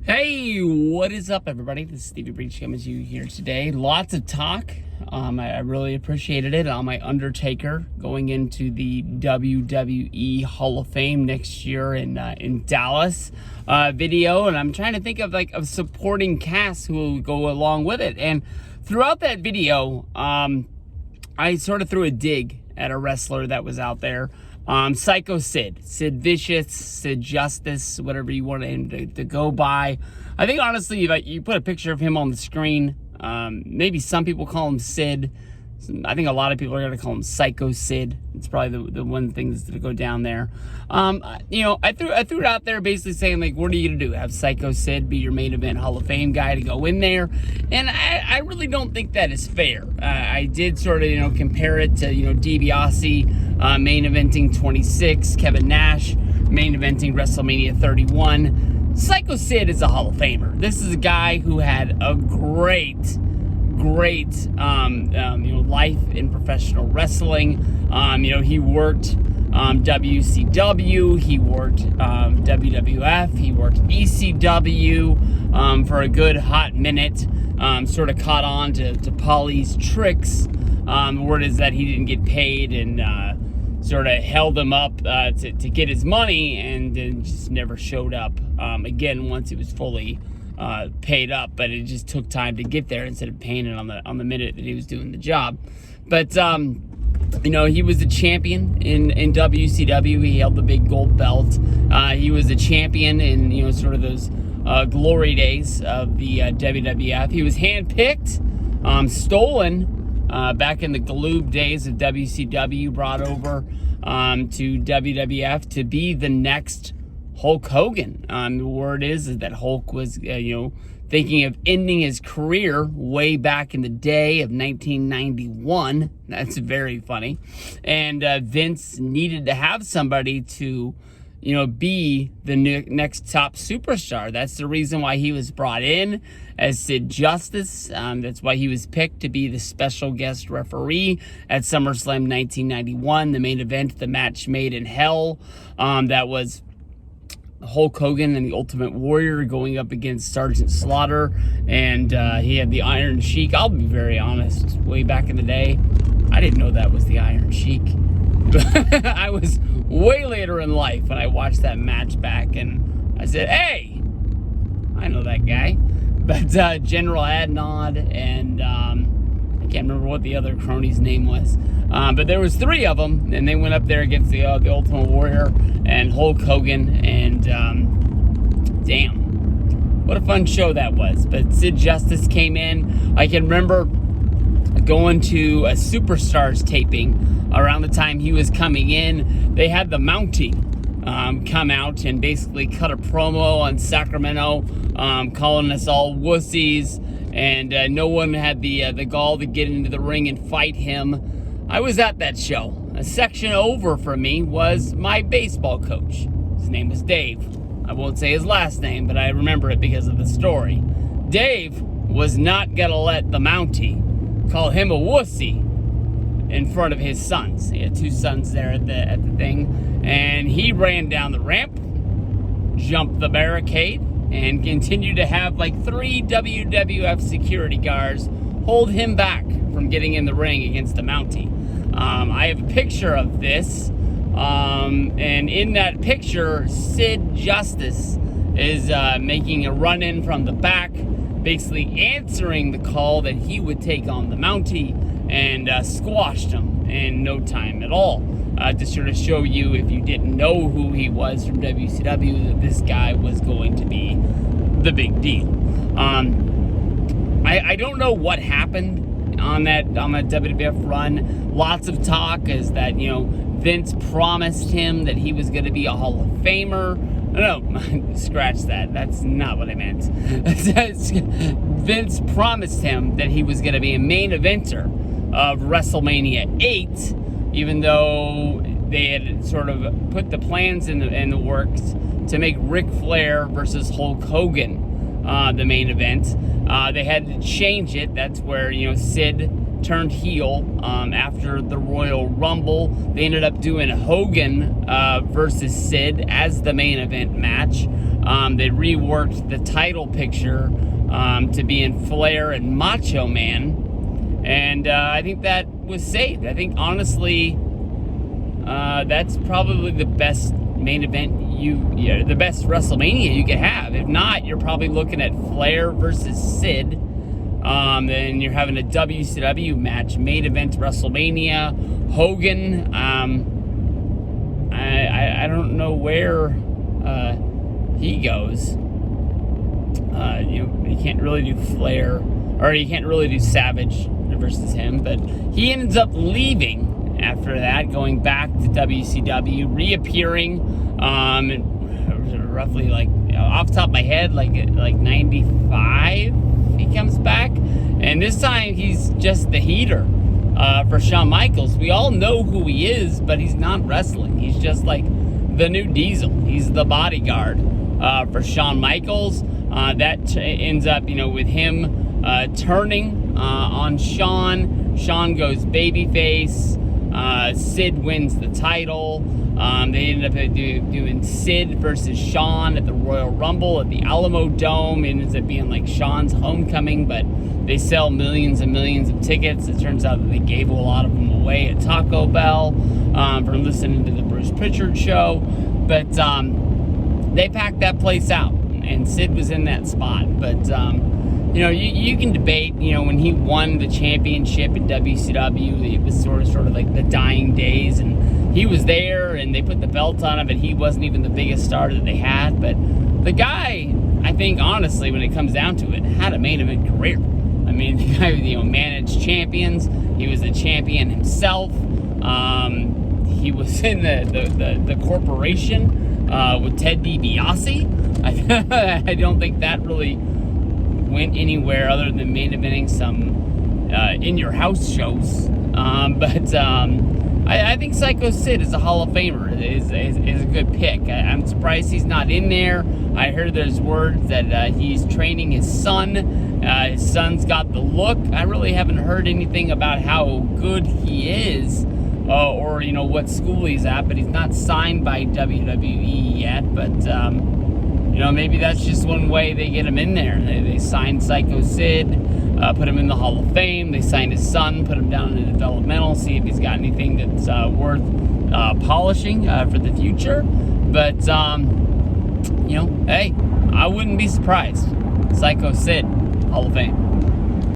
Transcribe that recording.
Hey, what is up, everybody? This is Stevie Breach coming to you here today. Lots of talk. I really appreciated it on my Undertaker going into the WWE Hall of Fame next year in Dallas video, and I'm trying to think of like a supporting cast who will go along with it. And throughout that video, I sort of threw a dig at a wrestler that was out there. Sycho Sid, Sid Vicious, Sid Justice, whatever you want him to go by. I think honestly, if you put a picture of him on the screen, maybe some people call him Sid. I think a lot of people are going to call him Sycho Sid. It's probably the one thing that's going to go down there. I threw it out there basically saying, like, what are you going to do? Have Sycho Sid be your main event Hall of Fame guy to go in there? And I really don't think that is fair. I did sort of, compare it to, DiBiase main eventing 26, Kevin Nash main eventing WrestleMania 31. Sycho Sid is a Hall of Famer. This is a guy who had a great life in professional wrestling. He worked WCW, he worked WWF, he worked ECW for a good hot minute. Sort of caught on to Paulie's tricks. The word is that he didn't get paid and sort of held him up to get his money and just never showed up again once he was fully paid up, but it just took time to get there instead of paying it on the minute that he was doing the job. But he was a champion in WCW. He held the big gold belt. He was a champion in sort of those glory days of the WWF. He was handpicked, stolen back in the Galoob days of WCW, brought over to WWF to be the next Hulk Hogan. The word is that Hulk was, thinking of ending his career way back in the day of 1991. That's very funny. And Vince needed to have somebody to, be the next top superstar. That's the reason why he was brought in as Sid Justice. That's why he was picked to be the special guest referee at SummerSlam 1991, the main event, the match made in hell. That was Hulk Hogan and the Ultimate Warrior going up against Sergeant Slaughter, and he had the Iron Sheik. I'll be very honest, way back in the day, I didn't know that was the Iron Sheik. I was way later in life when I watched that match back, and I said, hey, I know that guy. But General Adnod and I can't remember what the other crony's name was. But there was three of them, and they went up there against the Ultimate Warrior and Hulk Hogan, and damn, what a fun show that was. But Sid Justice came in. I can remember going to a Superstars taping around the time he was coming in. They had the Mountie come out and basically cut a promo on Sacramento, calling us all wussies, and no one had the gall to get into the ring and fight him. I was at that show. A section over from me was my baseball coach. His name was Dave. I won't say his last name, but I remember it because of the story. Dave was not gonna let the Mountie call him a wussy in front of his sons. He had two sons there at the thing, and he ran down the ramp, jumped the barricade, and continued to have like 3 WWF security guards hold him back from getting in the ring against the Mountie. I have a picture of this, and in that picture, Sid Justice is making a run-in from the back, basically answering the call that he would take on the Mountie, and squashed him in no time at all. To sort of show you, if you didn't know who he was from WCW, that this guy was going to be the big deal. I don't know what happened on that WWF run. Lots of talk is that, Vince promised him that he was going to be a Hall of Famer. No, scratch that. That's not what I meant. Vince promised him that he was going to be a main eventer of WrestleMania 8, even though they had sort of put the plans in the works to make Ric Flair versus Hulk Hogan the main event. They had to change it. That's where, Sid turned heel after the Royal Rumble. They ended up doing Hogan versus Sid as the main event match. they reworked the title picture to be in Flair and Macho Man, and I think that was safe. I think honestly, that's probably the best main event the best WrestleMania you could have. If not, you're probably looking at Flair versus Sid. Then you're having a WCW match, main event WrestleMania. Hogan, I don't know where he goes. You can't really do Flair, or you can't really do Savage versus him, but he ends up leaving after that, going back to WCW, reappearing, roughly, like, off the top of my head, like 95, he comes back, and this time he's just the heater for Shawn Michaels. We all know who he is, but he's not wrestling. He's just like the new Diesel. He's the bodyguard for Shawn Michaels. That ends up, with him turning on Shawn. Shawn goes babyface. Sid wins the title. They ended up doing Sid versus Shawn at the Royal Rumble at the Alamo Dome. It ends up being like Shawn's homecoming, but they sell millions and millions of tickets. It turns out that they gave a lot of them away at Taco Bell from listening to the Bruce Pritchard show. But they packed that place out, and Sid was in that spot. But you can debate, when he won the championship in WCW, it was sort of like the dying days, and he was there, and they put the belt on him, but he wasn't even the biggest star that they had. But the guy, I think, honestly, when it comes down to it, had a main event career. I mean, the guy, managed champions. He was a champion himself. He was in the corporation with Ted DiBiase. I don't think that really went anywhere other than main eventing some in your house shows. But I think Sycho Sid is a Hall of Famer. Is a good pick. I'm surprised he's not in there. I heard there's words that he's training his son. His son's got the look. I really haven't heard anything about how good he is, or what school he's at. But he's not signed by WWE yet. But maybe that's just one way they get him in there. They signed Sycho Sid, put him in the Hall of Fame. They signed his son, put him down in the developmental, see if he's got anything that's worth polishing for the future. But, hey, I wouldn't be surprised. Sycho Sid, Hall of Fame.